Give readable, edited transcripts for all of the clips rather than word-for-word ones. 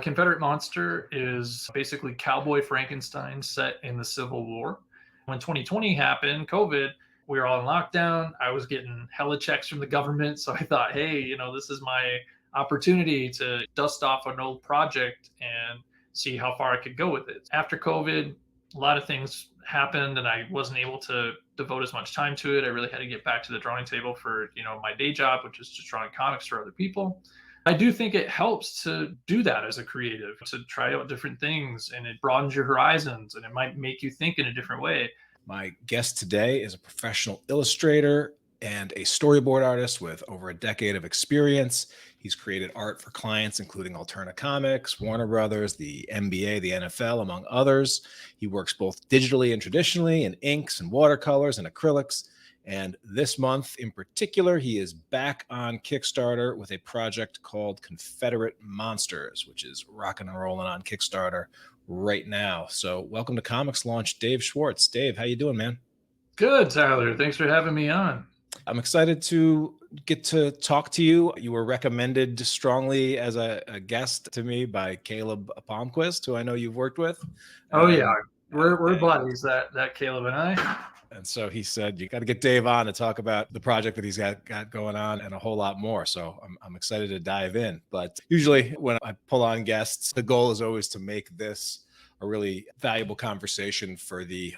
Confederate Monster is basically Cowboy Frankenstein set in the Civil War. When 2020 happened, COVID, we were all in lockdown. I was getting hella checks from the government. So I thought, hey, this is my opportunity to dust off an old project and see how far I could go with it. After COVID, a lot of things happened and I wasn't able to devote as much time to it. I really had to get back to the drawing table for, my day job, which is just drawing comics for other people. I do think it helps to do that as a creative, to try out different things, and it broadens your horizons and it might make you think in a different way. My guest today is a professional illustrator and a storyboard artist with over a decade of experience. He's created art for clients, including Alterna Comics, Warner Brothers, the NBA, the NFL, among others. He works both digitally and traditionally in inks and watercolors and acrylics. And this month in particular, he is back on Kickstarter with a project called Confederate Monsters, which is rocking and rolling on Kickstarter right now. So welcome to ComixLaunch, Dave Swartz. Dave, how you doing, man? Good, Tyler. Thanks for having me on. I'm excited to get to talk to you. You were recommended strongly as a guest to me by Caleb Palmquist, who I know you've worked with. Oh, yeah. We're buddies, that Caleb and I. And so he said, you got to get Dave on to talk about the project that he's got going on and a whole lot more. So I'm excited to dive in. But usually when I pull on guests, the goal is always to make this a really valuable conversation for the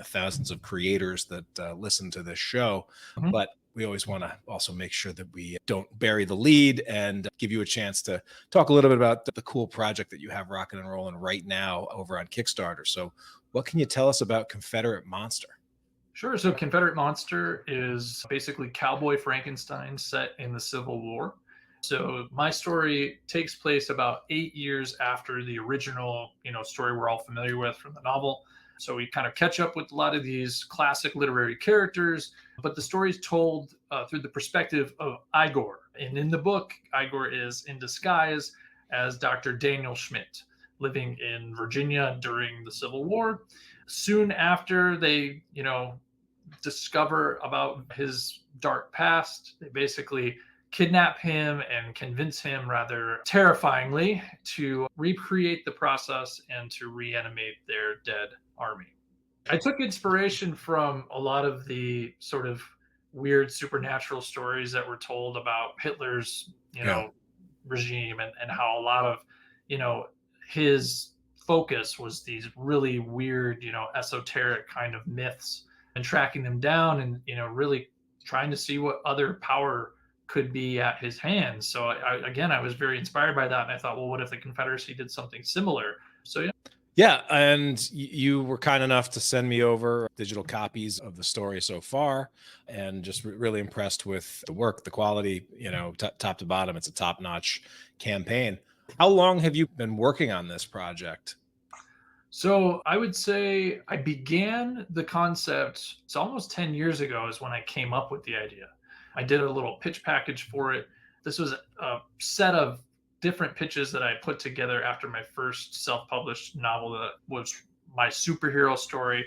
thousands of creators that listen to this show. Mm-hmm. But we always want to also make sure that we don't bury the lead and give you a chance to talk a little bit about the cool project that you have rocking and rolling right now over on Kickstarter. So what can you tell us about Confederate Monster? Sure. So Confederate Monster is basically Cowboy Frankenstein set in the Civil War. So my story takes place about 8 years after the original, story we're all familiar with from the novel. So we kind of catch up with a lot of these classic literary characters, but the story is told through the perspective of Igor. And in the book, Igor is in disguise as Dr. Daniel Schmidt, living in Virginia during the Civil War. Soon after they, discover about his dark past, they basically kidnap him and convince him rather terrifyingly to recreate the process and to reanimate their dead army. I took inspiration from a lot of the sort of weird supernatural stories that were told about Hitler's, regime and how a lot of, his focus was these really weird, esoteric kind of myths, and tracking them down and, really trying to see what other power could be at his hands. So I was very inspired by that. And I thought, well, what if the Confederacy did something similar? So, yeah. Yeah, and you were kind enough to send me over digital copies of the story so far, and just really impressed with the work, the quality, top to bottom. It's a top-notch campaign. How long have you been working on this project? So I would say I began the concept, it's almost 10 years ago is when I came up with the idea. I did a little pitch package for it. This was a set of different pitches that I put together after my first self-published novel that was my superhero story.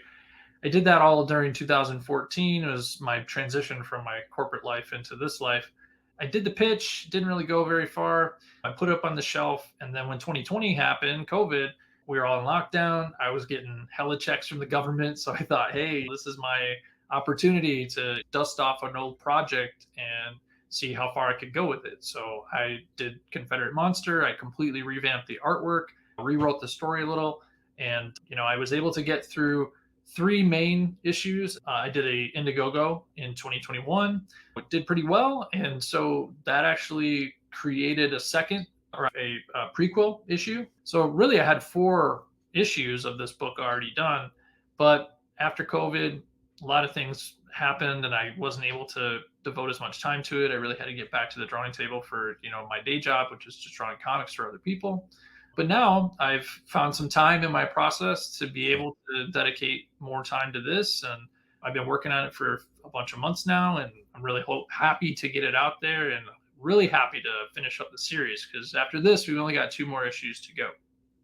I did that all during 2014. It was my transition from my corporate life into this life. I did the pitch, didn't really go very far. I put it up on the shelf. And then when 2020 happened, COVID, we were all in lockdown. I was getting hella checks from the government. So I thought, hey, this is my opportunity to dust off an old project and see how far I could go with it. So I did Confederate Monster. I completely revamped the artwork, rewrote the story a little. And, I was able to get through 3 main issues. I did a Indiegogo in 2021. It did pretty well. And so that actually created a second or a prequel issue. So really I had 4 issues of this book already done. But after COVID, a lot of things happened and I wasn't able to devote as much time to it. I really had to get back to the drawing table for, my day job, which is just drawing comics for other people. But now I've found some time in my process to be able to dedicate more time to this. And I've been working on it for a bunch of months now. And I'm really happy to get it out there and really happy to finish up the series because after this, we've only got 2 more issues to go.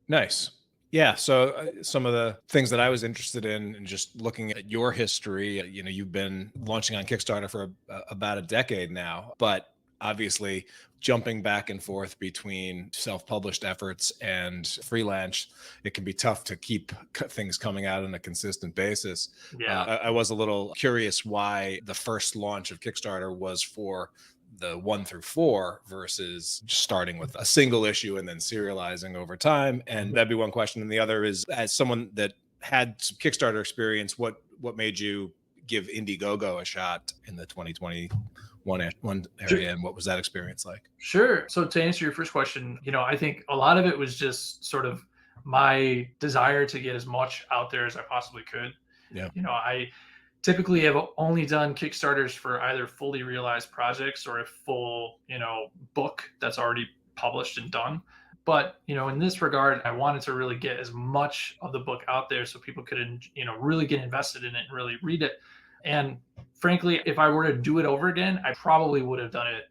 Nice. Yeah. So some of the things that I was interested in and just looking at your history, you've been launching on Kickstarter for about a decade now, but Obviously, jumping back and forth between self-published efforts and freelance, it can be tough to keep things coming out on a consistent basis. Yeah. I was a little curious why the first launch of Kickstarter was for the 1 through 4 versus just starting with a single issue and then serializing over time. And that'd be one question. And the other is, as someone that had some Kickstarter experience, what made you give Indiegogo a shot in the 2021 area, and what was that experience like? Sure. So to answer your first question, I think a lot of it was just sort of my desire to get as much out there as I possibly could. Yeah. I typically have only done Kickstarters for either fully realized projects or a full, book that's already published and done. But, in this regard, I wanted to really get as much of the book out there so people could, really get invested in it and really read it. And frankly, if I were to do it over again, I probably would have done it,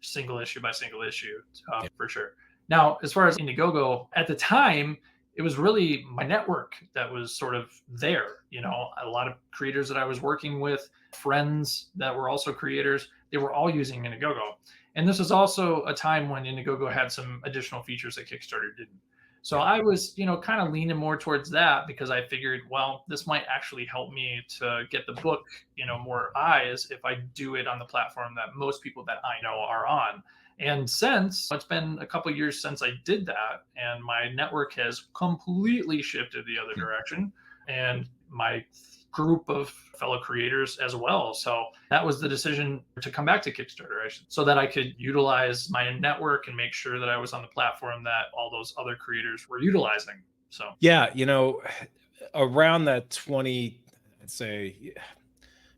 single issue by single issue, Yeah. for sure. Now, as far as Indiegogo, at the time, it was really my network that was sort of there. A lot of creators that I was working with, friends that were also creators, they were all using Indiegogo. And this was also a time when Indiegogo had some additional features that Kickstarter didn't. So I was, kind of leaning more towards that because I figured, well, this might actually help me to get the book, more eyes if I do it on the platform that most people that I know are on. And since it's been a couple of years since I did that, and my network has completely shifted the other direction, and my group of fellow creators as well. So that was the decision to come back to Kickstarter, so that I could utilize my network and make sure that I was on the platform that all those other creators were utilizing. So Yeah, around that 20, I'd say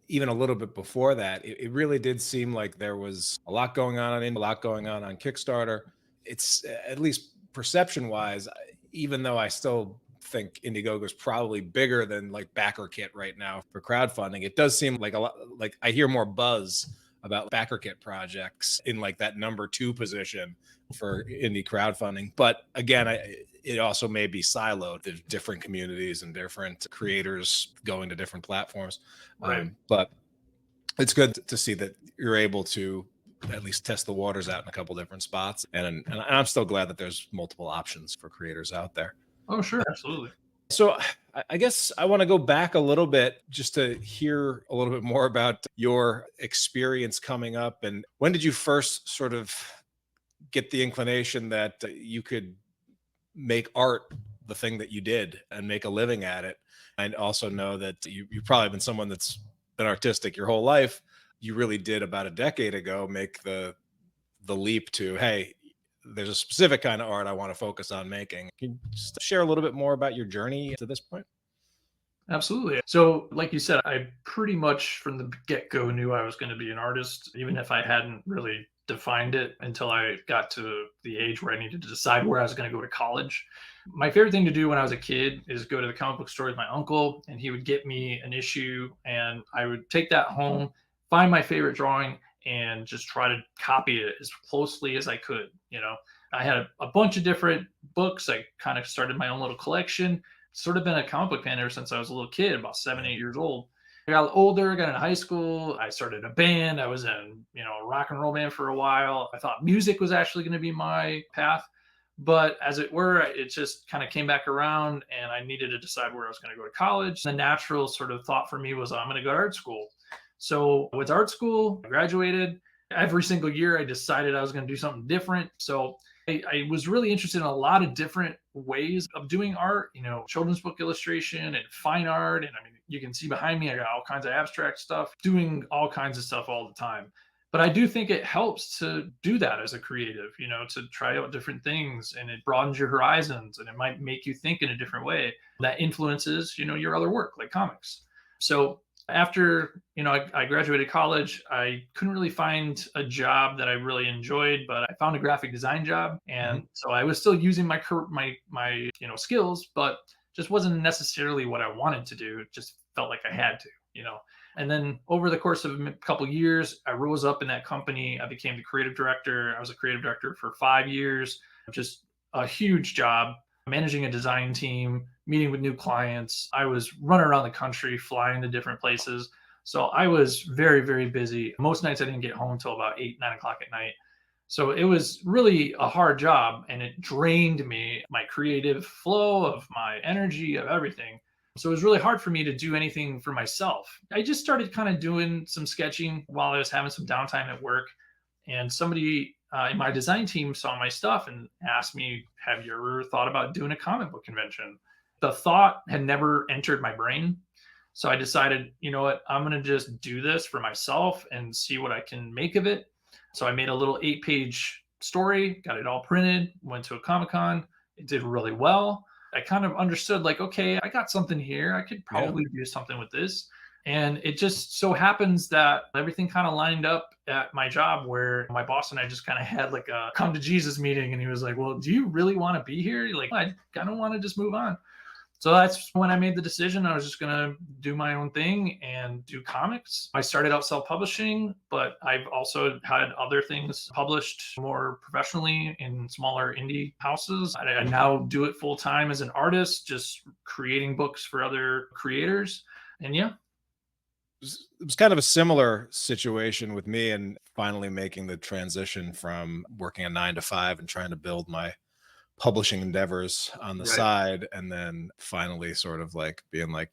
even a little bit before that, it really did seem like there was a lot going on Kickstarter. It's at least perception wise, even though I still think Indiegogo is probably bigger than like BackerKit right now for crowdfunding, it does seem like a lot, like I hear more buzz about BackerKit projects in like that number 2 position for indie crowdfunding. But again, it also may be siloed. There's different communities and different creators going to different platforms. right. But it's good to see that you're able to at least test the waters out in a couple different spots. And I'm still glad that there's multiple options for creators out there. Oh, sure. Absolutely. So I guess I want to go back a little bit just to hear a little bit more about your experience coming up. And when did you first sort of get the inclination that you could make art the thing that you did and make a living at it? And also know that you've probably been someone that's been artistic your whole life. You really did about a decade ago make the leap to, hey, there's a specific kind of art I want to focus on making. Can you just share a little bit more about your journey to this point? Absolutely. So, like you said, I pretty much from the get go knew I was going to be an artist, even if I hadn't really defined it until I got to the age where I needed to decide where I was going to go to college. My favorite thing to do when I was a kid is go to the comic book store with my uncle, and he would get me an issue, and I would take that home, find my favorite drawing, and just try to copy it as closely as I could. I had a bunch of different books. I kind of started my own little collection. Sort of been a comic book fan ever since I was a little kid, about 7, 8 years old. I got older, got into high school. I started a band. I was in, a rock and roll band for a while. I thought music was actually going to be my path. But as it were, it just kind of came back around and I needed to decide where I was going to go to college. The natural sort of thought for me was I'm going to go to art school. So with art school, I graduated. Every single year, I decided I was going to do something different. So I was really interested in a lot of different ways of doing art, children's book illustration and fine art. And I mean, you can see behind me, I got all kinds of abstract stuff, doing all kinds of stuff all the time. But I do think it helps to do that as a creative, to try out different things, and it broadens your horizons and it might make you think in a different way that influences, your other work like comics. So after I graduated college, I couldn't really find a job that I really enjoyed, but I found a graphic design job, and so I was still using my skills, but just wasn't necessarily what I wanted to do. It just felt like I had to. And then over the course of a couple of years, I rose up in that company. I became the creative director. I was a creative director for 5 years, just a huge job, managing a design team, meeting with new clients. I was running around the country, flying to different places. So I was very, very busy. Most nights I didn't get home till about 8, 9 o'clock at night. So it was really a hard job and it drained me, my creative flow of my energy, of everything. So it was really hard for me to do anything for myself. I just started kind of doing some sketching while I was having some downtime at work. And somebody in my design team saw my stuff and asked me, "Have you ever thought about doing a comic book convention?" The thought had never entered my brain. So I decided, you know what, I'm going to just do this for myself and see what I can make of it. So I made a little 8-page story, got it all printed, went to a Comic Con. It did really well. I kind of understood, like, okay, I got something here. I could Yeah. probably do something with this. And it just so happens that everything kind of lined up at my job where my boss and I just kind of had like a come to Jesus meeting. And he was like, "Well, do you really want to be here?" Like, I kind of want to just move on. So that's when I made the decision. I was just going to do my own thing and do comics. I started out self publishing, but I've also had other things published more professionally in smaller indie houses. I now do it full time as an artist, just creating books for other creators. And yeah. It was kind of a similar situation with me and finally making the transition from working a 9 to 5 and trying to build my publishing endeavors on the Right. side. And then finally sort of like being like,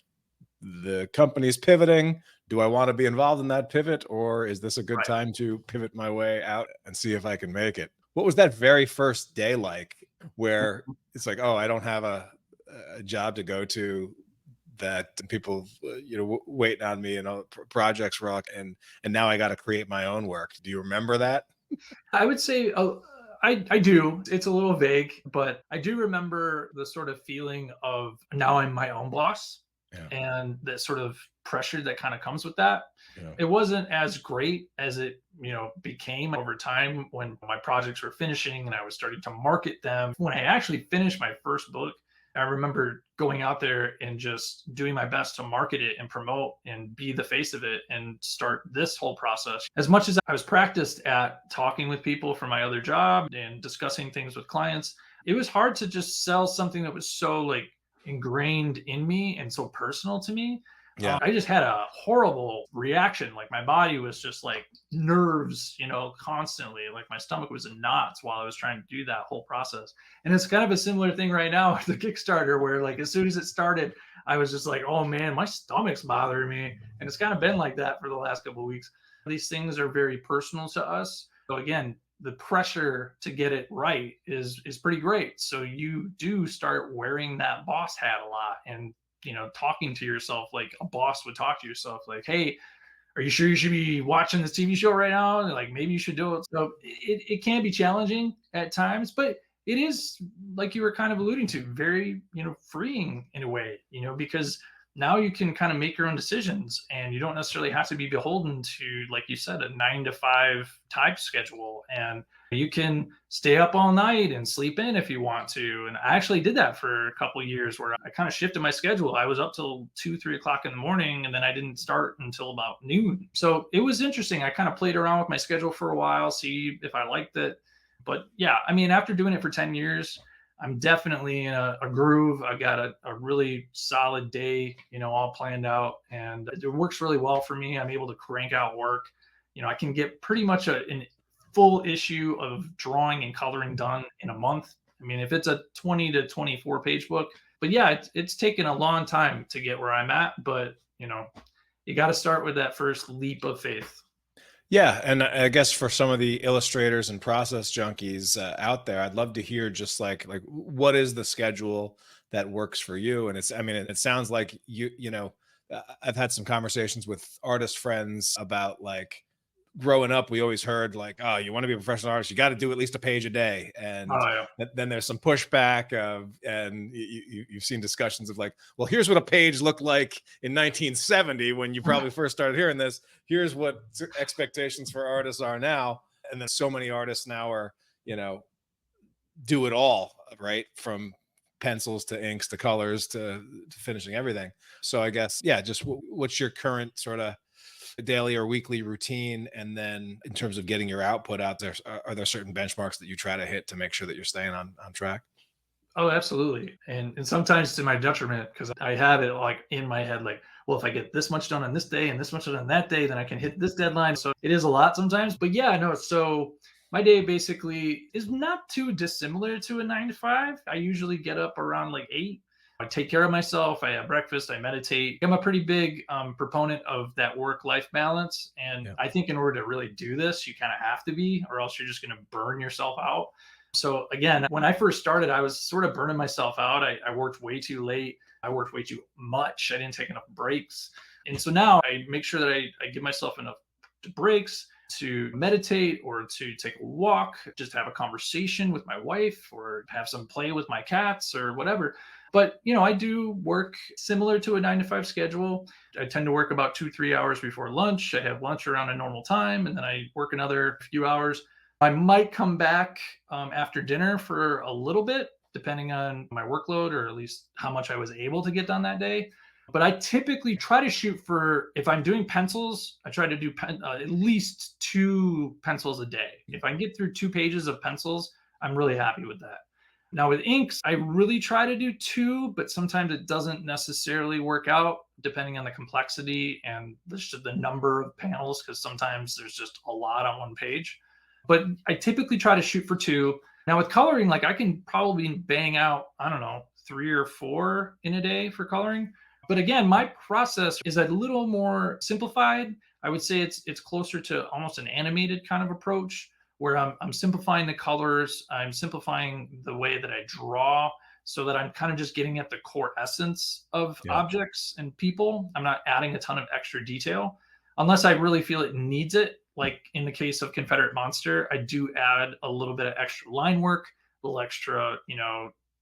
the company's pivoting. Do I want to be involved in that pivot, or is this a good Right. time to pivot my way out and see if I can make it? What was that very first day like where it's like, oh, I don't have a job to go to, that people waiting on me and all projects rock, and now I got to create my own work. Do you remember that? I would say I do. It's a little vague, but I do remember the sort of feeling of now I'm my own boss Yeah. and the sort of pressure that kind of comes with that. Yeah. It wasn't as great as it, became over time when my projects were finishing and I was starting to market them. When I actually finished my first book, I remember going out there and just doing my best to market it and promote and be the face of it and start this whole process. As much as I was practiced at talking with people from my other job and discussing things with clients, it was hard to just sell something that was so like ingrained in me and so personal to me. Yeah. I just had a horrible reaction. Like my body was just like nerves, constantly. Like my stomach was in knots while I was trying to do that whole process. And it's kind of a similar thing right now with the Kickstarter, where like as soon as it started, I was just like, oh man, my stomach's bothering me. And it's kind of been like that for the last couple of weeks. These things are very personal to us. So again, the pressure to get it right is pretty great. So you do start wearing that boss hat a lot and talking to yourself like a boss would talk to yourself, like, "Hey, are you sure you should be watching this TV show right now? And like maybe you should do it." So it can be challenging at times, but it is, like you were kind of alluding to, very, freeing in a way, because now you can kind of make your own decisions and you don't necessarily have to be beholden to, like you said, a 9 to 5 type schedule. And you can stay up all night and sleep in if you want to. And I actually did that for a couple of years where I kind of shifted my schedule. I was up till 2, 3 o'clock in the morning and then I didn't start until about noon. So it was interesting. I kind of played around with my schedule for a while, see if I liked it. But yeah, I mean, after doing it for 10 years, I'm definitely in a groove. I've got a really solid day, all planned out, and it works really well for me. I'm able to crank out work. I can get pretty much an full issue of drawing and coloring done in a month. I mean, if it's a 20 to 24 page book, but yeah, it's taken a long time to get where I'm at, but you got to start with that first leap of faith. Yeah, and I guess for some of the illustrators and process junkies out there, I'd love to hear just like what is the schedule that works for you? And I mean, it sounds like I've had some conversations with artist friends about like growing up, we always heard like, oh, you want to be a professional artist, you got to do at least a page a day. Oh And yeah. then there's some pushback and you've seen discussions of like, well, here's what a page looked like in 1970 when you probably first started hearing this. Here's what expectations for artists are now. And then so many artists now are, do it all, right? From pencils to inks to colors to finishing everything. So I guess, yeah, just what's your current sort of daily or weekly routine? And then in terms of getting your output out there, are there certain benchmarks that you try to hit to make sure that you're staying on track? Oh, absolutely. And sometimes to my detriment, because I have it like in my head, like, well, if I get this much done on this day and this much done on that day, then I can hit this deadline. So it is a lot sometimes. But yeah, no, so my day basically is not too dissimilar to a 9 to 5. I usually get up around like 8. I take care of myself. I have breakfast. I meditate. I'm a pretty big proponent of that work-life balance. And Yeah. I think in order to really do this, you kind of have to be, or else you're just going to burn yourself out. So again, when I first started, I was sort of burning myself out. I worked way too late. I worked way too much. I didn't take enough breaks. And so now I make sure that I give myself enough breaks to meditate or to take a walk, just have a conversation with my wife or have some play with my cats or whatever. But, I do work similar to a 9 to 5 schedule. I tend to work about 2, 3 hours before lunch. I have lunch around a normal time, and then I work another few hours. I might come back after dinner for a little bit, depending on my workload or at least how much I was able to get done that day. But I typically try to shoot for, if I'm doing pencils, I try to do at least 2 pencils a day. If I can get through 2 pages of pencils, I'm really happy with that. Now with inks, I really try to do two, but sometimes it doesn't necessarily work out depending on the complexity and the number of panels, because sometimes there's just a lot on one page. But I typically try to shoot for two. Now with coloring, like I can probably bang out, I don't know, 3 or 4 in a day for coloring. But again, my process is a little more simplified. I would say it's closer to almost an animated kind of approach where I'm simplifying the colors, I'm simplifying the way that I draw so that I'm kind of just getting at the core essence of Yeah. objects and people. I'm not adding a ton of extra detail unless I really feel it needs it. Like in the case of Confederate Monster, I do add a little bit of extra line work, a little extra,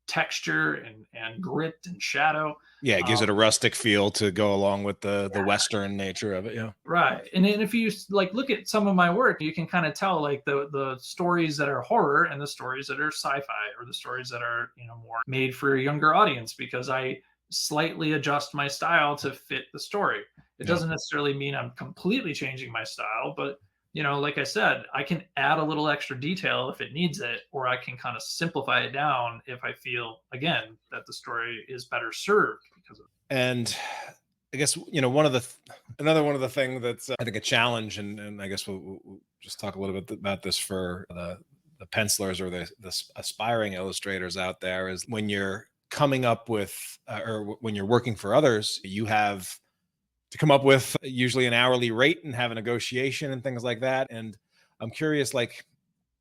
texture and grit and shadow. Yeah, it gives Um, it a rustic feel to go along with the Western nature of it. Yeah. Right. And then if you like look at some of my work, you can kind of tell like the stories that are horror and the stories that are sci-fi or the stories that are, more made for a younger audience because I slightly adjust my style to fit the story. It Yeah. doesn't necessarily mean I'm completely changing my style, but like I said, I can add a little extra detail if it needs it, or I can kind of simplify it down if I feel again that the story is better served because of And I guess one of another one of the thing that's I think a challenge, and I guess we'll just talk a little bit about this for the pencilers or the aspiring illustrators out there is when you're coming up with when you're working for others, you have to come up with usually an hourly rate and have a negotiation and things like that. And I'm curious, like,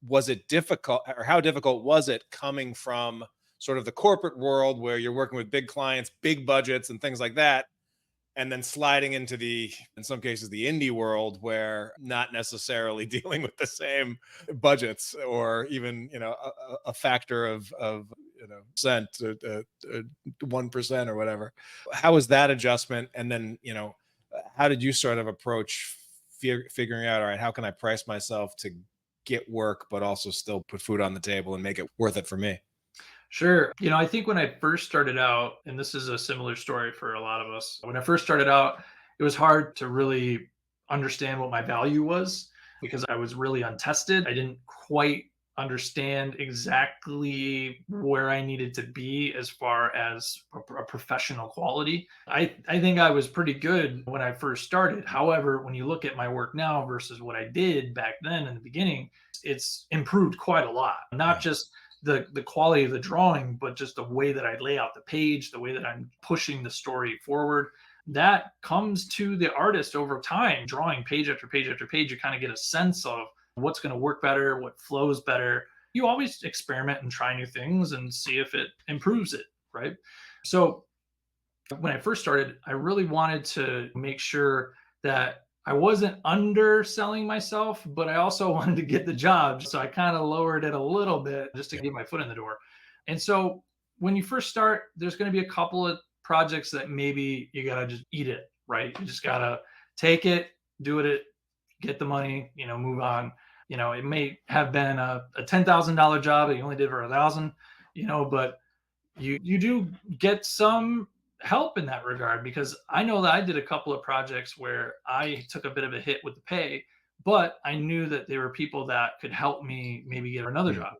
was it difficult or how difficult was it coming from sort of the corporate world where you're working with big clients, big budgets and things like that, and then sliding into in some cases the indie world where not necessarily dealing with the same budgets or even a factor of cent 1% or whatever. How was that adjustment? And then how did you sort of approach figuring out, all right, how can I price myself to get work but also still put food on the table and make it worth it for me? Sure. I think when I first started out, and this is a similar story for a lot of us, when I first started out, it was hard to really understand what my value was because I was really untested. I didn't quite understand exactly where I needed to be as far as a professional quality. I think I was pretty good when I first started. However, when you look at my work now versus what I did back then in the beginning, it's improved quite a lot. Not Yeah. just the quality of the drawing, but just the way that I lay out the page, the way that I'm pushing the story forward. That comes to the artist over time, drawing page after page after page. You kind of get a sense of what's going to work better, what flows better. You always experiment and try new things and see if it improves it, right? So when I first started, I really wanted to make sure that I wasn't underselling myself, but I also wanted to get the job. So I kind of lowered it a little bit just to Yeah. get my foot in the door. And so when you first start, there's going to be a couple of projects that maybe you got to just eat it, right? You just got to take it, do it, get the money, move on. It may have been a $10,000 job that you only did for 1,000, but you do get some help in that regard because I know that I did a couple of projects where I took a bit of a hit with the pay, but I knew that there were people that could help me maybe get another Mm. job.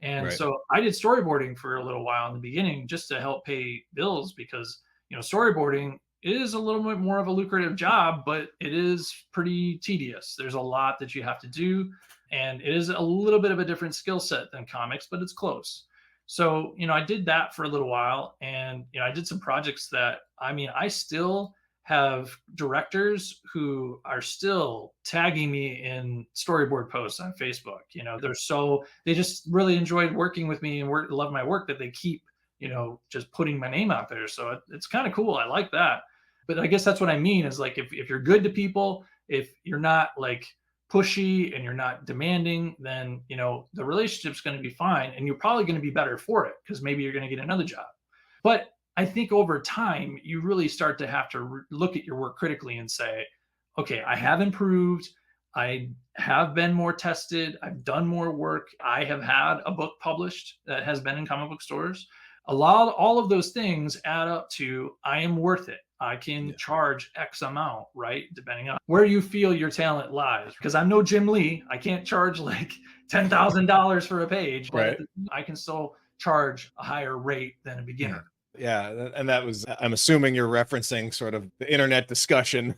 And Right. so I did storyboarding for a little while in the beginning just to help pay bills because, storyboarding is a little bit more of a lucrative job, but it is pretty tedious. There's a lot that you have to do, and it is a little bit of a different skill set than comics, but it's close. So, I did that for a little while, and I did some projects that, I still have directors who are still tagging me in storyboard posts on Facebook. They just really enjoyed working with me and love my work that they keep, just putting my name out there. So it's kind of cool. I like that. But I guess that's what I mean is like if you're good to people, if you're not like pushy and you're not demanding, then the relationship's going to be fine and you're probably going to be better for it because maybe you're going to get another job. But I think over time, you really start to have to look at your work critically and say, okay, I have improved. I have been more tested. I've done more work. I have had a book published that has been in comic book stores. All of those things add up to I am worth it. I can Yeah. charge X amount, right? Depending on where you feel your talent lies. Because I'm no Jim Lee. I can't charge like $10,000 for a page, but Right. I can still charge a higher rate than a beginner. Yeah, and that was, I'm assuming you're referencing sort of the internet discussion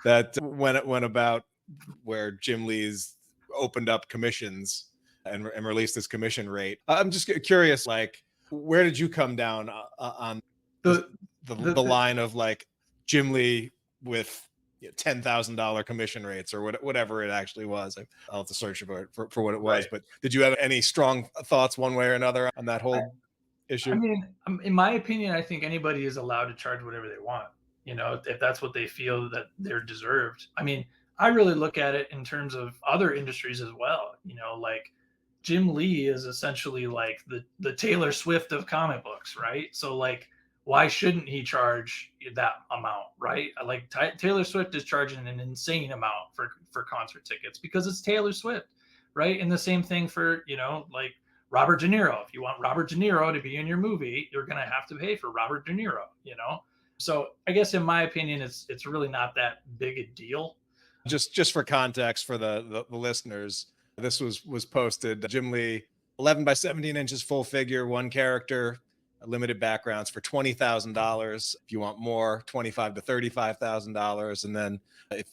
that went about where Jim Lee's opened up commissions and released his commission rate. I'm just curious, like, where did you come down on the, The, the line of like Jim Lee with $10,000 commission rates or whatever it actually was? I'll have to search for what it was. Right. But did you have any strong thoughts one way or another on that whole issue? In my opinion, I think anybody is allowed to charge whatever they want, if that's what they feel that they're deserved. I really look at it in terms of other industries as well, like Jim Lee is essentially like the Taylor Swift of comic books, right? So like why shouldn't he charge that amount, right? Like Taylor Swift is charging an insane amount for concert tickets because it's Taylor Swift, right? And the same thing for, like Robert De Niro. If you want Robert De Niro to be in your movie, you're going to have to pay for Robert De Niro. So I guess in my opinion, it's really not that big a deal. Just for context for the listeners, this was posted. Jim Lee, 11 by 17 inches, full figure, one character, limited backgrounds for $20,000. If you want more, $25,000 to $35,000, and then if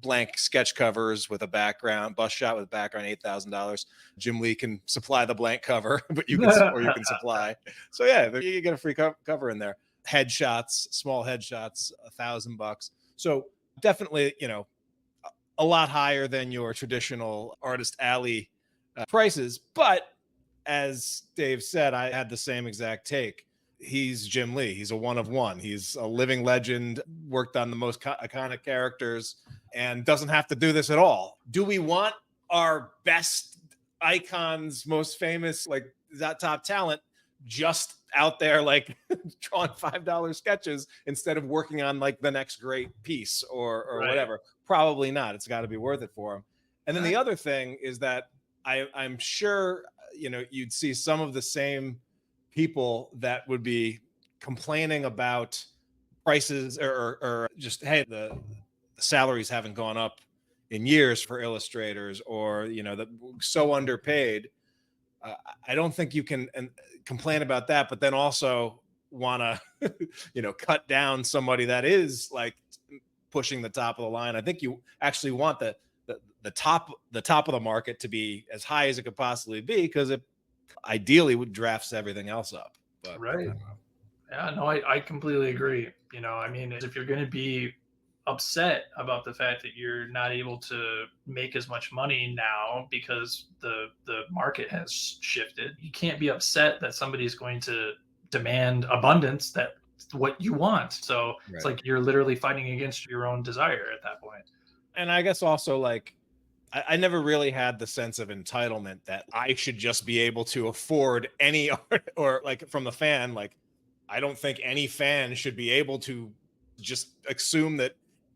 blank sketch covers with a background, bust shot with a background, $8,000. Jim Lee can supply the blank cover, but you can supply. So yeah, you get a free cover in there. Headshots, small headshots, $1,000. So definitely, a lot higher than your traditional artist alley prices. But as Dave said, I had the same exact take. He's Jim Lee. He's a one of one. He's a living legend, worked on the most iconic characters, and doesn't have to do this at all. Do we want our best icons, most famous, like that top talent, just out there like drawing $5 sketches instead of working on like the next great piece or Right. whatever? Probably not. It's got to be worth it for him. And then the other thing is that I'm sure you'd see some of the same people that would be complaining about prices or just, hey, the salaries haven't gone up in years for illustrators, or that so underpaid. I don't think you can complain about that, but then also want to cut down somebody that is like pushing the top of the line. I think you actually want the top of the market to be as high as it could possibly be, because it ideally would drafts everything else up. But right. Yeah, no, I completely agree. If you're going to be upset about the fact that you're not able to make as much money now because the market has shifted, you can't be upset that somebody's going to demand abundance that's what you want. So it's like you're literally fighting against your own desire at that point. And I guess also, like, I never really had the sense of entitlement that I should just be able to afford any art, or like from the fan, like I don't think any fan should be able to just assume that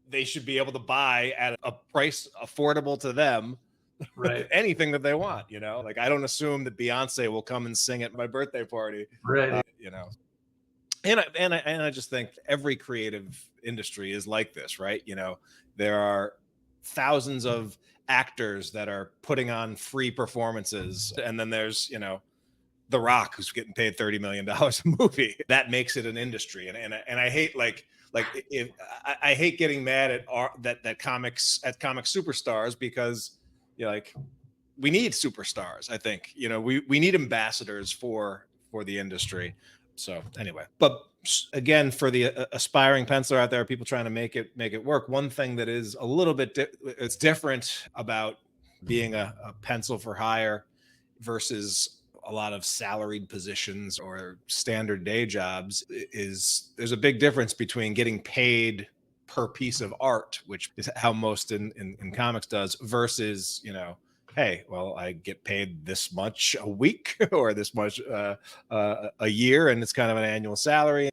they should be able to buy at a price affordable to them, right? Anything that they want, like I don't assume that Beyonce will come and sing at my birthday party, right? And I just think every creative industry is like this, right? There are thousands of actors that are putting on free performances, and then there's, The Rock, who's getting paid $30 million a movie. That makes it an industry. And I hate if I hate getting mad at that comics at comic superstars, because we need superstars. I think, we need ambassadors for the industry. So anyway, but again, for the aspiring penciler out there, people trying to make it work, one thing that is a little bit it's different about being a pencil for hire versus a lot of salaried positions or standard day jobs is there's a big difference between getting paid per piece of art, which is how most in comics does, versus, hey, well, I get paid this much a week or this much a year, and it's kind of an annual salary.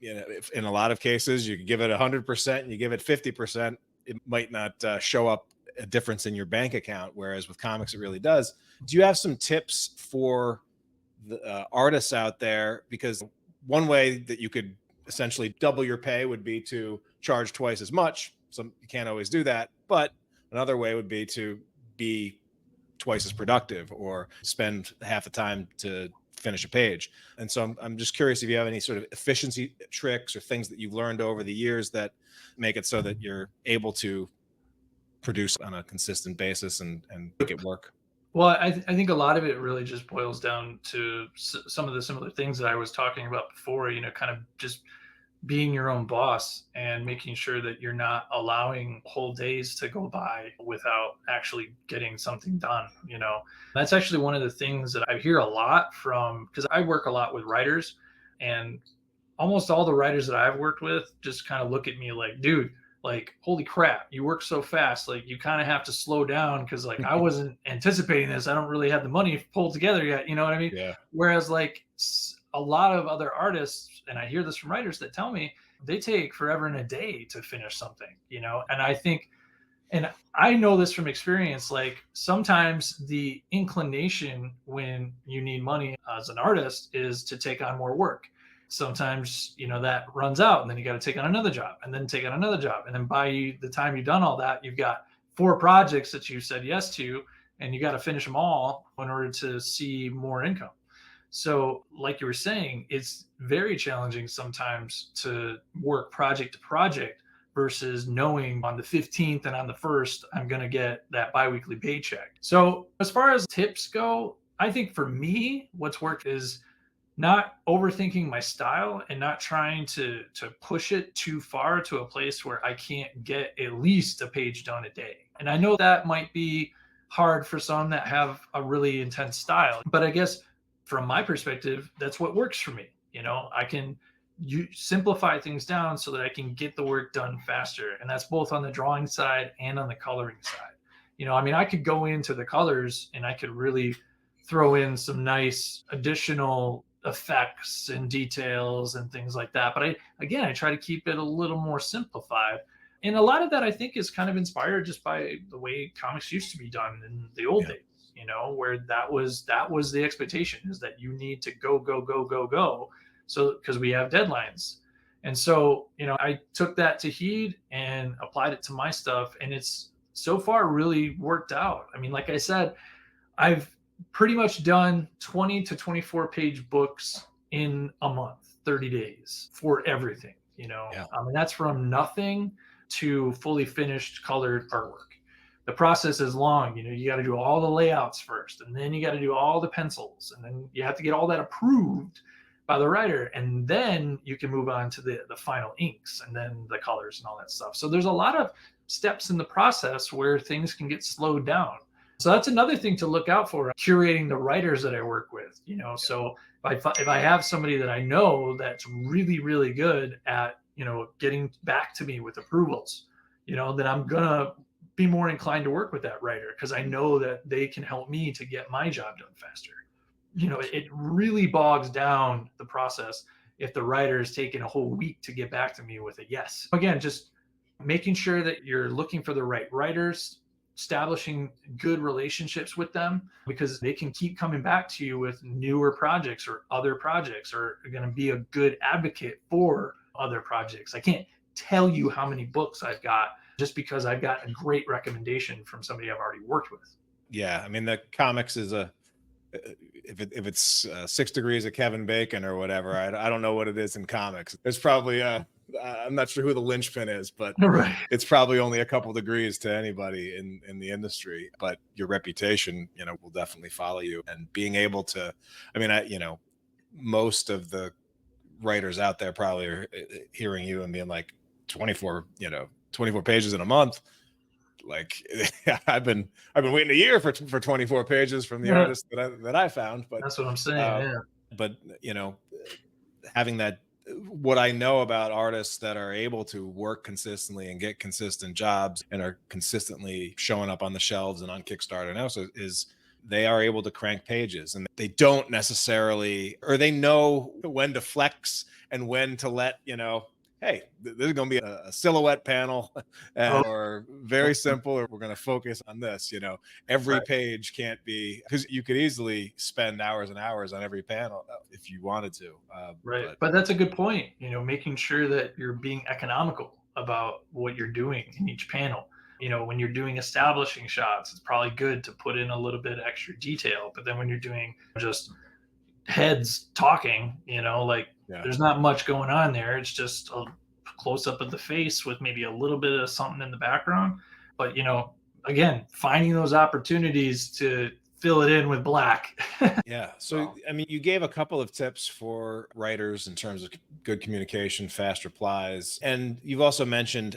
If in a lot of cases you give it 100% and you give it 50%, it might not show up a difference in your bank account. Whereas with comics, it really does. Do you have some tips for the artists out there? Because one way that you could essentially double your pay would be to charge twice as much. You can't always do that, but another way would be to be twice as productive or spend half the time to finish a page. And so I'm just curious if you have any sort of efficiency tricks or things that you've learned over the years that make it so that you're able to produce on a consistent basis and make it work. Well, I think a lot of it really just boils down to some of the similar things that I was talking about before, kind of just being your own boss and making sure that you're not allowing whole days to go by without actually getting something done. That's actually one of the things that I hear a lot from, because I work a lot with writers, and almost all the writers that I've worked with just kind of look at me like, dude, like, holy crap, you work so fast. Like, you kind of have to slow down, because like I wasn't anticipating this. I don't really have the money pulled together yet. You know what I mean? Yeah. Whereas like a lot of other artists, and I hear this from writers that tell me, they take forever and a day to finish something, and I think, and I know this from experience, like sometimes the inclination when you need money as an artist is to take on more work. Sometimes, that runs out, and then you got to take on another job, and then take on another job. And then by the time you've done all that, you've got 4 projects that you said yes to, and you got to finish them all in order to see more income. So like you were saying, it's very challenging sometimes to work project to project versus knowing on the 15th and on the 1st, I'm going to get that biweekly paycheck. So as far as tips go, I think for me, what's worked is not overthinking my style and not trying to push it too far to a place where I can't get at least a page done a day. And I know that might be hard for some that have a really intense style, but I guess from my perspective, that's what works for me. I can simplify things down so that I can get the work done faster. And that's both on the drawing side and on the coloring side. I could go into the colors and I could really throw in some nice additional effects and details and things like that. But I try to keep it a little more simplified. And a lot of that I think is kind of inspired just by the way comics used to be done in the old days, where that was the expectation, is that you need to go, go, go, go, go. So, because we have deadlines. And so, I took that to heed and applied it to my stuff. And it's so far really worked out. Like I said, I've pretty much done 20 to 24 page books in a month, 30 days for everything, Yeah. That's from nothing to fully finished colored artwork. The process is long. You got to do all the layouts first, and then you got to do all the pencils, and then you have to get all that approved by the writer, and then you can move on to the final inks and then the colors and all that stuff. So there's a lot of steps in the process where things can get slowed down. So that's another thing to look out for, curating the writers that I work with. So if I have somebody that I know that's really, really good at, getting back to me with approvals, then I'm going to be more inclined to work with that writer, because I know that they can help me to get my job done faster. It really bogs down the process if the writer is taking a whole week to get back to me with a yes. Again, just making sure that you're looking for the right writers, establishing good relationships with them, because they can keep coming back to you with newer projects or other projects, or are going to be a good advocate for other projects. I can't tell you how many books I've got just because I've got a great recommendation from somebody I've already worked with. Yeah, I mean, the comics is a if it's 6 degrees of Kevin Bacon or whatever, I don't know what it is in comics. There's probably I'm not sure who the linchpin is, but Right. it's probably only a couple degrees to anybody in the industry. But your reputation, will definitely follow you. And being able to, I mean, most of the writers out there probably are hearing you and being like 24 pages in a month. Like I've been waiting a year for 24 pages from the Yeah, artist that I found, but that's what I'm saying. uh, Yeah. but having that, what I know about artists that are able to work consistently and get consistent jobs and are consistently showing up on the shelves and on Kickstarter and also is they are able to crank pages, and they don't necessarily, or they know when to flex and when to let, hey, this is going to be a silhouette panel Oh, or very simple, or we're going to focus on this. Every right. page can't be, because you could easily spend hours and hours on every panel if you wanted to. Right. But But that's a good point. Making sure that you're being economical about what you're doing in each panel. When you're doing establishing shots, it's probably good to put in a little bit of extra detail. But then when you're doing just heads talking, like yeah, there's not much going on there. It's just a close up of the face with maybe a little bit of something in the background. But, again, finding those opportunities to fill it in with black. yeah. So, I mean, you gave a couple of tips for writers in terms of good communication, fast replies, and you've also mentioned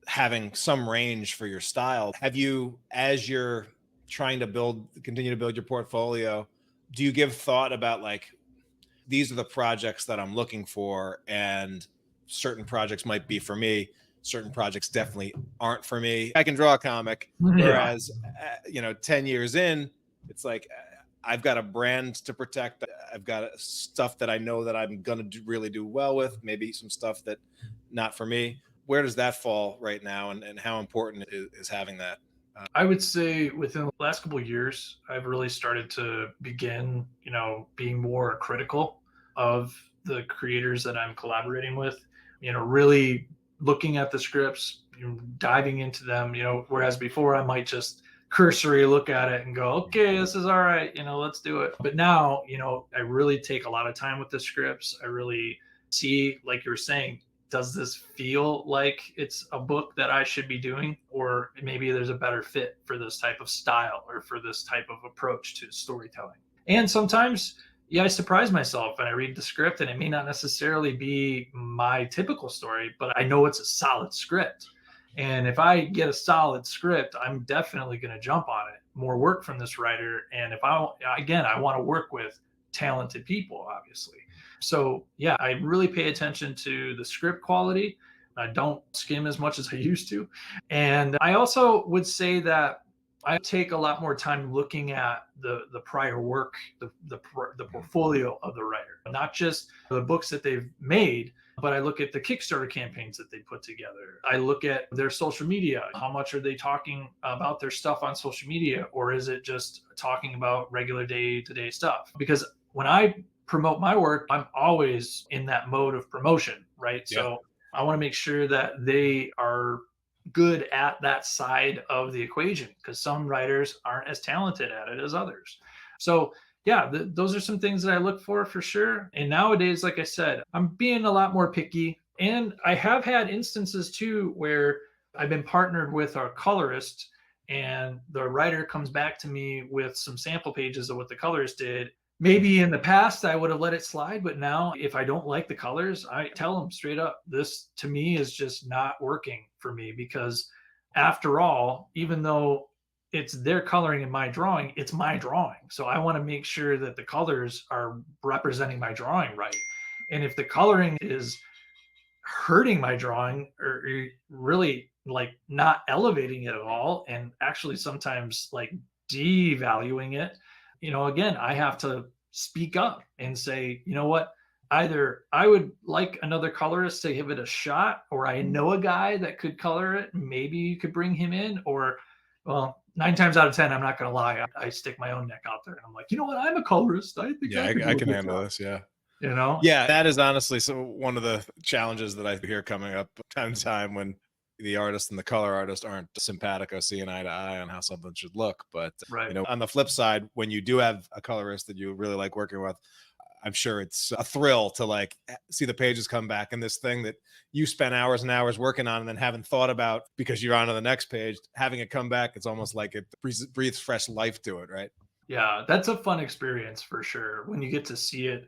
having some range for your style. Have you, as you're trying to continue to build your portfolio, do you give thought about like, these are the projects that I'm looking for, and certain projects might be for me, certain projects definitely aren't for me? I can draw a comic, Yeah. whereas 10 years in, it's like I've got a brand to protect. I've got stuff that I know that I'm going to really do well with, maybe some stuff that not for me. Where does that fall right now, and how important is having that? I would say within the last couple of years, I've really started to begin, being more critical of the creators that I'm collaborating with, really looking at the scripts, diving into them, whereas before I might just cursory look at it and go, okay, this is all right, let's do it. But now, I really take a lot of time with the scripts. I really see, like you were saying, does this feel like it's a book that I should be doing? Or maybe there's a better fit for this type of style or for this type of approach to storytelling. And sometimes, yeah, I surprise myself and I read the script and it may not necessarily be my typical story, but I know it's a solid script. And if I get a solid script, I'm definitely going to jump on it. More work from this writer. And if I want to work with talented people, obviously. So yeah, I really pay attention to the script quality. I don't skim as much as I used to. And I also would say that I take a lot more time looking at the prior work, the portfolio of the writer, not just the books that they've made, but I look at the Kickstarter campaigns that they put together. I look at their social media. How much are they talking about their stuff on social media, or is it just talking about regular day-to-day stuff? Because when I promote my work, I'm always in that mode of promotion, right? Yeah. So I want to make sure that they are good at that side of the equation, because some writers aren't as talented at it as others. So yeah, those are some things that I look for sure. And nowadays, like I said, I'm being a lot more picky. And I have had instances too where I've been partnered with our colorist, and the writer comes back to me with some sample pages of what the colorist did. Maybe in the past I would have let it slide, but now if I don't like the colors, I tell them straight up, this to me is just not working for me, because after all, even though it's their coloring in my drawing, it's my drawing. So I want to make sure that the colors are representing my drawing right. And if the coloring is hurting my drawing or really like not elevating it at all, and actually sometimes like devaluing it, again, I have to speak up and say, you know what, either I would like another colorist to give it a shot, or I know a guy that could color it, maybe you could bring him in. Or, well, 9 times out of 10, I'm not going to lie, I stick my own neck out there and I'm like, you know what, I'm a colorist, I think I could do I a can good handle job. this. Yeah. You know? Yeah, that is honestly so one of the challenges that I hear coming up time to time when the artist and the color artist aren't simpatico seeing eye to eye on how something should look. But, Right. on the flip side, when you do have a colorist that you really like working with, I'm sure it's a thrill to like see the pages come back and this thing that you spent hours and hours working on and then haven't thought about because you're on to the next page, having it come back. It's almost like it breathes fresh life to it, right? Yeah, that's a fun experience for sure when you get to see it,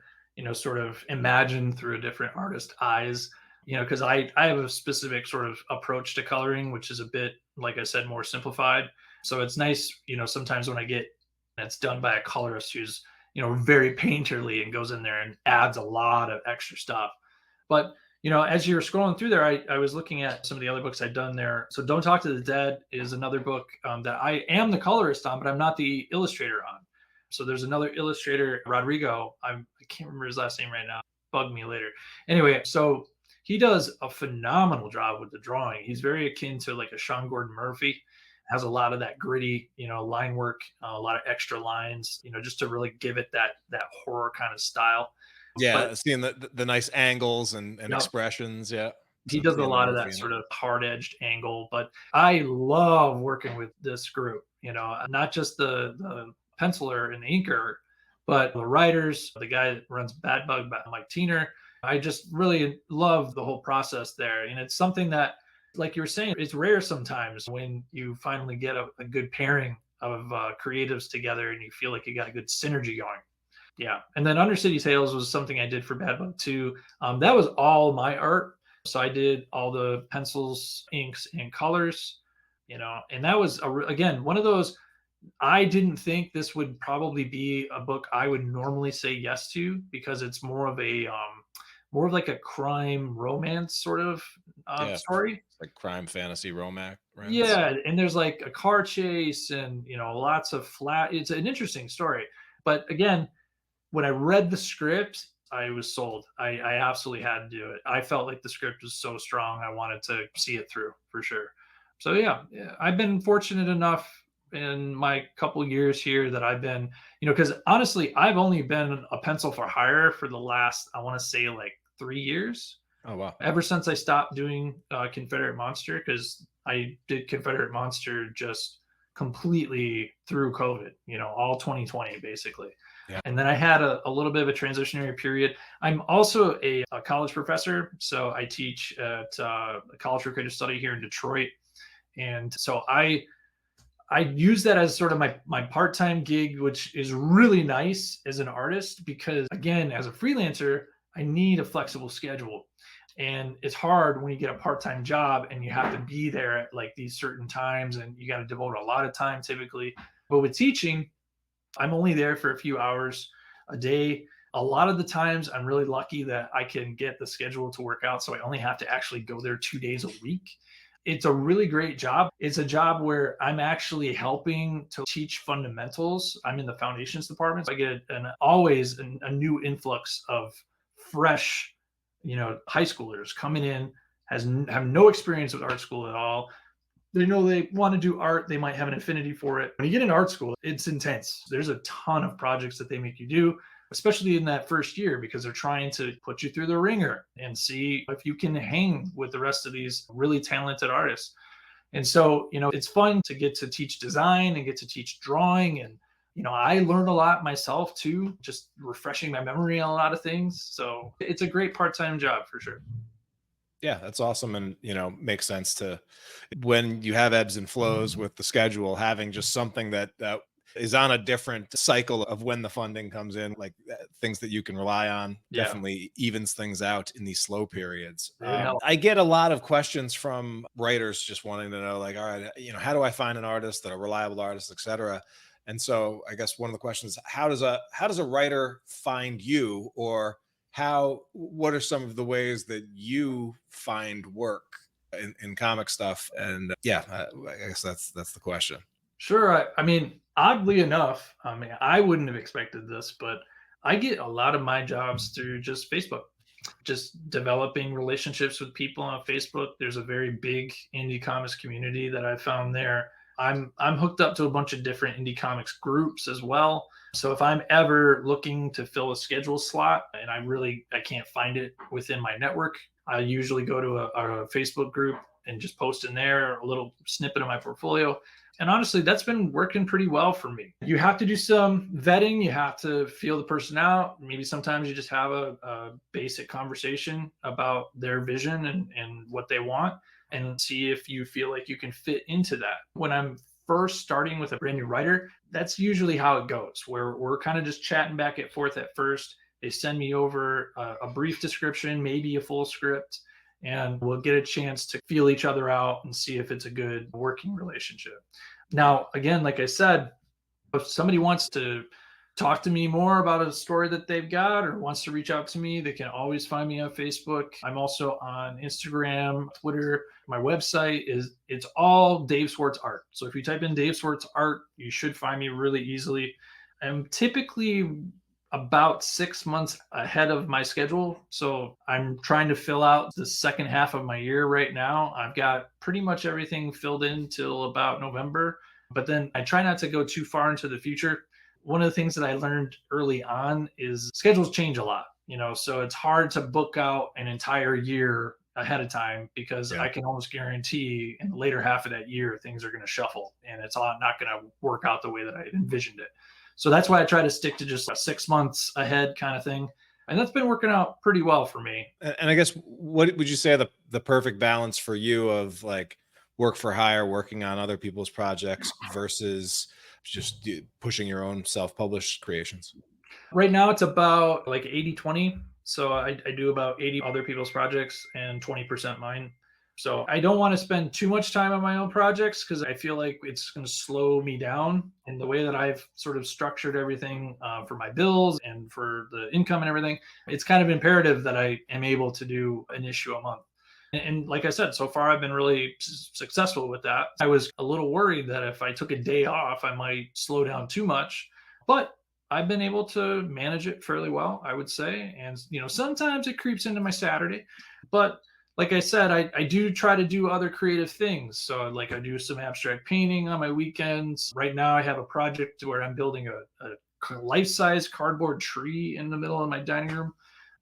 sort of imagined through a different artist's eyes. Because I have a specific sort of approach to coloring, which is a bit, like I said, more simplified. So it's nice, sometimes when I get it's done by a colorist who's, very painterly and goes in there and adds a lot of extra stuff. But as you're scrolling through there, I was looking at some of the other books I'd done there. So Don't Talk to the Dead is another book that I am the colorist on, but I'm not the illustrator on. So there's another illustrator, Rodrigo. I can't remember his last name right now. Bug me later. Anyway, so he does a phenomenal job with the drawing. He's very akin to like a Sean Gordon Murphy. Has a lot of that gritty, line work, a lot of extra lines, just to really give it that horror kind of style. Yeah, But seeing the nice angles and yep, expressions. Yeah, he does a seeing the lot of Murphy that in it. sort of hard edged angle. But I love working with this group, not just the penciler and the inker, but the writers, the guy that runs Bad Bug, Mike Teener. I just really love the whole process there. And it's something that, like you were saying, it's rare sometimes when you finally get a good pairing of creatives together and you feel like you got a good synergy going. Yeah. And then Undercity Tales was something I did for Bad Bug too. That was all my art. So I did all the pencils, inks, and colors, and that was, again, one of those. I didn't think this would probably be a book I would normally say yes to because it's more of like a crime romance sort of Yeah, story. like crime fantasy romance. Yeah, and there's like a car chase and lots of flat. It's an interesting story, but again, when I read the script, I was sold. I absolutely had to do it. I felt like the script was so strong. I wanted to see it through for sure. So yeah, I've been fortunate enough in my couple years here that I've been, because honestly, I've only been a pencil for hire for the last, I want to say like 3 years. Oh wow. Ever since I stopped doing Confederate Monster, because I did Confederate Monster just completely through COVID, all 2020 basically. Yeah. And then I had a little bit of a transitionary period. I'm also a college professor. So I teach at a college for creative study here in Detroit. And so I use that as sort of my part-time gig, which is really nice as an artist because again, as a freelancer, I need a flexible schedule. And it's hard when you get a part-time job and you have to be there at like these certain times and you got to devote a lot of time typically. But with teaching, I'm only there for a few hours a day. A lot of the times I'm really lucky that I can get the schedule to work out. So I only have to actually go there 2 days a week. It's a really great job. It's a job where I'm actually helping to teach fundamentals. I'm in the foundations department. So I get always a new influx of fresh, high schoolers coming in, have no experience with art school at all. They know they want to do art. They might have an affinity for it. When you get in art school, it's intense. There's a ton of projects that they make you do, especially in that first year, because they're trying to put you through the ringer and see if you can hang with the rest of these really talented artists. And so, it's fun to get to teach design and get to teach drawing. And, I learned a lot myself too, just refreshing my memory on a lot of things. So it's a great part-time job for sure. Yeah, that's awesome. And, makes sense to when you have ebbs and flows with the schedule, having just something that is on a different cycle of when the funding comes in, like things that you can rely on, Yeah. definitely evens things out in these slow periods. It helps. I get a lot of questions from writers just wanting to know, like, all right, how do I find an artist that a reliable artist, et cetera? And so I guess one of the questions is how does a writer find you, or what are some of the ways that you find work in comic stuff? And I guess that's the question. Sure. I mean, oddly enough, I wouldn't have expected this, but I get a lot of my jobs through just Facebook, just developing relationships with people on Facebook. There's a very big indie comics community that I found there. I'm hooked up to a bunch of different indie comics groups as well. So if I'm ever looking to fill a schedule slot and I can't find it within my network, I usually go to a Facebook group and just post in there a little snippet of my portfolio. And honestly, that's been working pretty well for me. You have to do some vetting. You have to feel the person out. Maybe sometimes you just have a basic conversation about their vision and what they want, and see if you feel like you can fit into that. When I'm first starting with a brand new writer, that's usually how it goes, where we're kind of just chatting back and forth at first. They send me over a brief description, maybe a full script, and we'll get a chance to feel each other out and see if it's a good working relationship. Now, again, like I said, if somebody wants to talk to me more about a story that they've got or wants to reach out to me, they can always find me on Facebook. I'm also on Instagram, Twitter. My website it's all Dave Swartz Art. So if you type in Dave Swartz Art, you should find me really easily. I'm typically about 6 months ahead of my schedule. So I'm trying to fill out the second half of my year right now. I've got pretty much everything filled in till about November, but then I try not to go too far into the future. One of the things that I learned early on is schedules change a lot, so it's hard to book out an entire year ahead of time, because I can almost guarantee in the later half of that year, things are going to shuffle and it's all not going to work out the way that I envisioned it. So that's why I try to stick to just 6 months ahead kind of thing. And that's been working out pretty well for me. And I guess, what would you say the perfect balance for you of like work for hire, working on other people's projects versus just pushing your own self-published creations? Right now it's about like 80-20. So I do about 80 other people's projects and 20% mine. So I don't want to spend too much time on my own projects, because I feel like it's going to slow me down in the way that I've sort of structured everything for my bills and for the income and everything. It's kind of imperative that I am able to do an issue a month. And like I said, so far I've been really successful with that. I was a little worried that if I took a day off, I might slow down too much, but I've been able to manage it fairly well, I would say. And, sometimes it creeps into my Saturday, but like I said, I do try to do other creative things. So like I do some abstract painting on my weekends. Right now I have a project where I'm building a life-size cardboard tree in the middle of my dining room.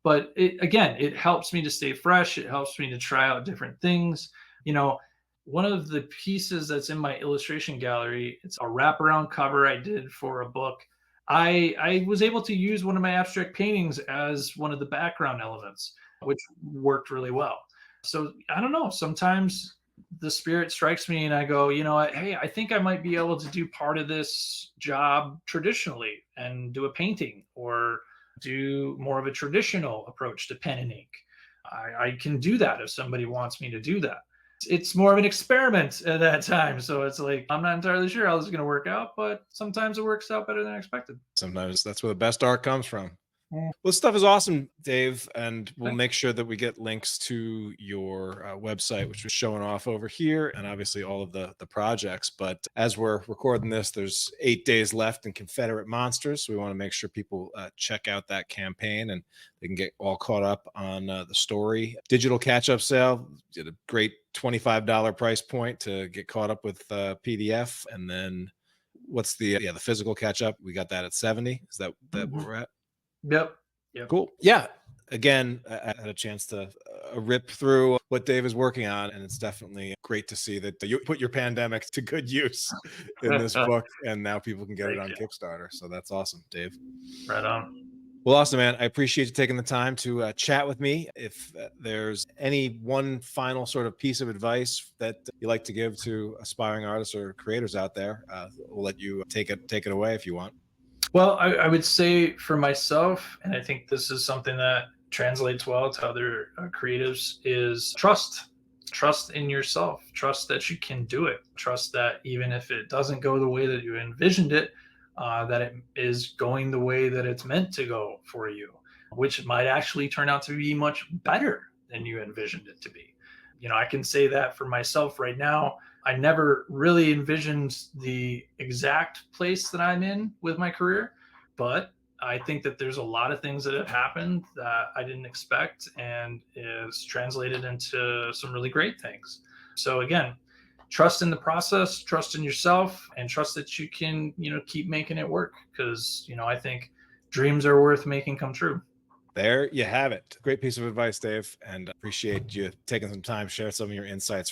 But it helps me to stay fresh. It helps me to try out different things. One of the pieces that's in my illustration gallery, it's a wraparound cover I did for a book. I was able to use one of my abstract paintings as one of the background elements, which worked really well. So I don't know, sometimes the spirit strikes me and I go, hey, I think I might be able to do part of this job traditionally and do a painting, or do more of a traditional approach to pen and ink. I can do that if somebody wants me to do that. It's more of an experiment at that time. So it's like, I'm not entirely sure how this is going to work out, but sometimes it works out better than expected. Sometimes that's where the best art comes from. Yeah. Well, this stuff is awesome, Dave, and we'll Thanks. make sure that we get links to your website, which was showing off over here, and obviously all of the projects. But as we're recording this, there's 8 days left in Confederate Monsters, so we want to make sure people check out that campaign and they can get all caught up on the story. Digital catch-up sale did a great $25 price point to get caught up with PDF, and then what's the physical catch-up? We got that at 70. Is that where we're at? Yep. Cool. Yeah. Again, I had a chance to rip through what Dave is working on, and it's definitely great to see that you put your pandemic to good use in this book, and now people can get it on Kickstarter. So that's awesome, Dave. Right on. Well, awesome, man. I appreciate you taking the time to chat with me. If there's any one final sort of piece of advice that you like to give to aspiring artists or creators out there, we'll let you take it away if you want. Well, I would say for myself, and I think this is something that translates well to other creatives, is trust in yourself, trust that you can do it, trust that even if it doesn't go the way that you envisioned it, that it is going the way that it's meant to go for you, which might actually turn out to be much better than you envisioned it to be. I can say that for myself right now. I never really envisioned the exact place that I'm in with my career, but I think that there's a lot of things that have happened that I didn't expect, and is translated into some really great things. So again, trust in the process, trust in yourself, and trust that you can, keep making it work, because, I think dreams are worth making come true. There you have it. Great piece of advice, Dave, and appreciate you taking some time, share some of your insights